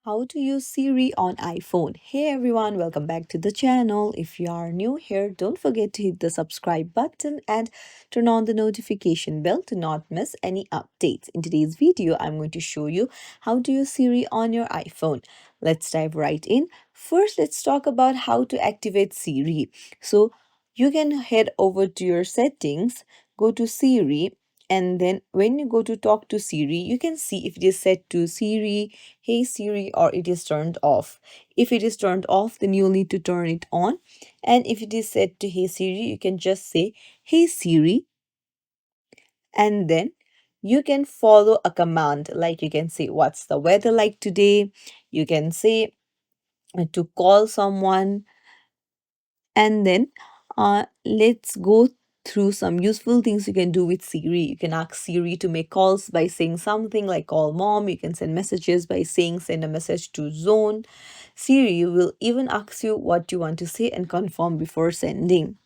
How to use Siri on iPhone. Hey everyone, welcome back to the channel. If you are new here, don't forget to hit the subscribe button and turn on the notification bell to not miss any updates. In today's video, I'm going to show you how to use Siri on your iPhone. Let's dive right in. First, let's talk about how to activate Siri. So, you can head over to your settings, go to Siri, and then when you go to talk to Siri, you can see if it is set to Siri, Hey Siri, or it is turned off. If it is turned off, then you'll need to turn it on. And if it is set to Hey Siri, you can just say Hey Siri, and then you can follow a command. Like you can say, What's the weather like today? You can say to call someone, and then let's go through some useful things you can do with Siri. You can ask Siri to make calls by saying something like call mom. You can send messages by saying send a message to zone. Siri will even ask you what you want to say and confirm before sending.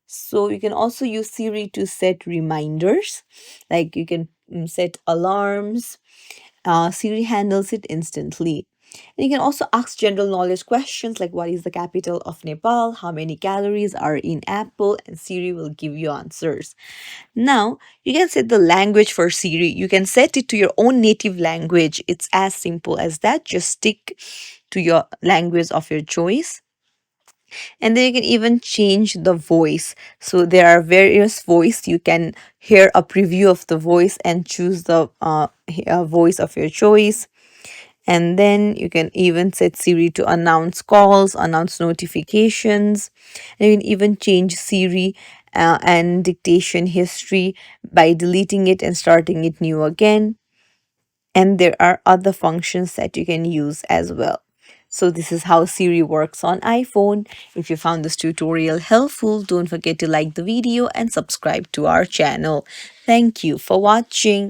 So you can also use Siri to set reminders, like you can set alarms. Siri handles it instantly. And you can also ask general knowledge questions like what is the capital of Nepal, how many calories are in apple, and Siri will give you answers. Now, you can set the language for Siri. You can set it to your own native language. It's as simple as that. Just stick to your language of your choice. And then you can even change the voice. So there are various voice. You can hear a preview of the voice and choose the voice of your choice. And then you can even set Siri to announce calls, announce notifications. And you can even change Siri and dictation history by deleting it and starting it new again. And there are other functions that you can use as well. So this is how Siri works on iPhone. If you found this tutorial helpful, don't forget to like the video and subscribe to our channel. Thank you for watching.